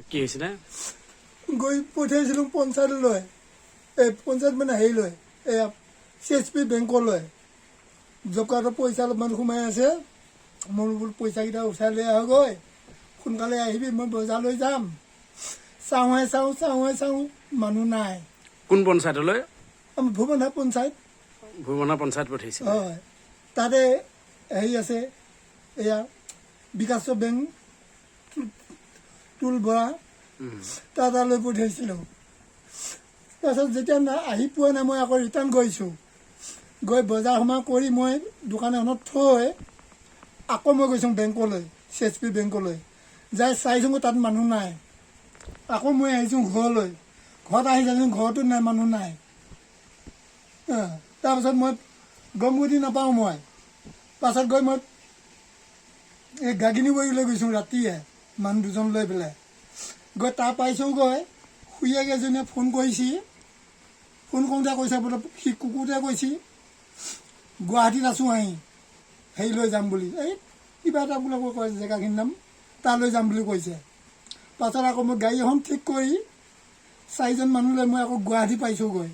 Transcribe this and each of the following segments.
কি হৈছিলে গৈ পঠিয়াইছিলোঁ পঞ্চায়তলৈ পঞ্চায়ত মানে হেৰিলৈ এয়া CSP বেংকলৈ জব কাৰ্ডৰ পইচা অলপমান সোমাই আছে মোৰ বোলো পইচাকেইটা উঠাই লৈ আহগৈ সোনকালে আহিবি মই বজাৰলৈ যাম চাওঁ মানুহ নাই কোন পঞ্চায়তলৈ আমাৰ ভুৱনা পঞ্চায়ত ভুৱনা পঞ্চায়ত পঠিয়াইছে হয় তাতে হেৰি আছে এয়া বিকাশ বেংক টুল বৰা তালৈ পঠিয়াইছিলোঁ তাৰপিছত যেতিয়া আহি পোৱা নাই মই আকৌ ৰিটাৰ্ণ গৈছোঁ গৈ বজাৰ সমাৰ কৰি মই দোকান এখনত থৈ আকৌ মই গৈছোঁ বেংকলৈ CSP বেংকলৈ যাই চাইছোঁ তাত মানুহ নাই আকৌ মই আহিছোঁ ঘৰত আহি যাইছোঁ ঘৰতো নাই মানুহ নাই তাৰপাছত মই গম বুদ্ধি নাপাওঁ মই পাছত গৈ মই এই গাগিনীবাৰীলৈ গৈছোঁ ৰাতিয়ে মানুহ দুজন লৈ পেলাই গৈ তাৰ পাইছোঁগৈ খুৰীয়েক এজনীয়ে ফোন কৰিছে ফোন কৰোঁতে কৈছে বোলে সি কুকুৰটোৱে কৈছে গুৱাহাটীত আছোঁ আহি হেৰিলৈ যাম বুলি এই কিবা এটা বোলে কয় জেগাখিনিৰ নাম তালৈ যাম বুলি কৈছে পাছত আকৌ মই গাড়ী এখন ঠিক কৰি 4জন মানুহ লৈ মই আকৌ গুৱাহাটী পাইছোঁগৈ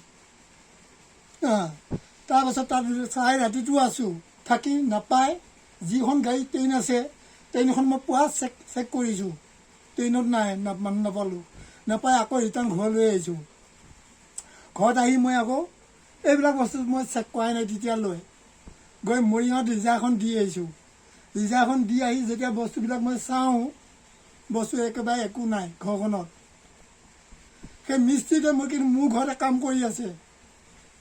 তাৰপাছত তাত চাই ৰাতিটো আছোঁ থাকি নাপায় যিখন গাড়ী ট্ৰেইন আছে ট্ৰেইনখন মই পুৱা চেক কৰিছোঁ ট্ৰেইনত নাই মানুহ নাপালোঁ নাপায় আকৌ ৰিটাৰ্ণ ঘৰলৈ আহিছোঁ ঘৰত আহি মই আকৌ এইবিলাক বস্তু মই চেক কৰাই নাই তেতিয়ালৈ গৈ মৰিগাঁৱত ৰিজাখন দি আহিছোঁ ৰিজাখন দি আহি যেতিয়া বস্তুবিলাক মই চাওঁ বস্তু একেবাৰে একো নাই ঘৰখনত সেই মিস্ত্ৰীটোৱে মই কিন্তু মোৰ ঘৰতে কাম কৰি আছে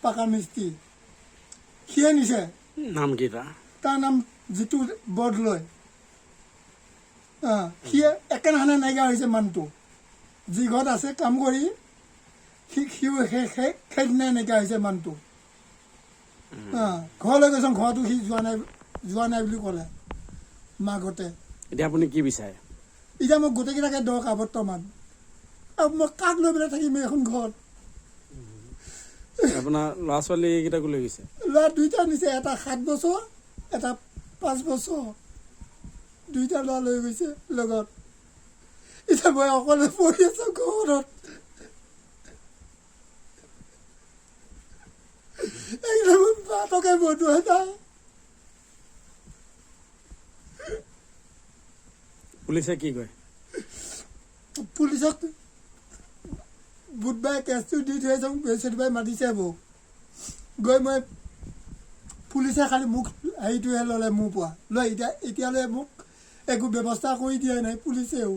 পাকা মিস্ত্ৰী সিয়ে নিছে নাম কি তাৰ নাম জিতু বৰদলৈ সিয়ে একেদিনাখনে নাইকিয়া হৈছে মানুহটো যি ঘৰত আছে কাম কৰি সেইদিনাই নাইকিয়া হৈছে মানুহটো ঘৰলৈ গৈছোঁ ঘৰতো সি যোৱা নাই বুলি ক'লে মাকহঁতে এতিয়া আপুনি কি বিচাৰে এতিয়া মোক গোটেইকেইটাকে দৰকাৰ বৰ্তমান আৰু মই কাক লৈ পেলাই থাকিম এখন ঘৰত আপোনাৰ ল'ৰা ছোৱালীকেইটাকো লৈ গৈছে ল'ৰা দুইটা নিছে এটা 7 বছৰ এটা 5 বছৰ দুইটা ল'ৰা লৈ গৈছে লগত এতিয়া মই অকলে পঢ়ি আছোঁ ঘৰত একদম বাটকে বনোৱা নাই পুলিচে কি কয় পুলিচক বুধবাৰে কেছটো দি থৈ যাওঁ বৃহস্পতিবাৰে মাতিছে মোক গৈ মই পুলিচে খালি মোক হেৰিটোহে ল'লে মোৰ পৰা লৈ এতিয়ালৈ মোক একো ব্যৱস্থা কৰি দিয়া নাই পুলিচেও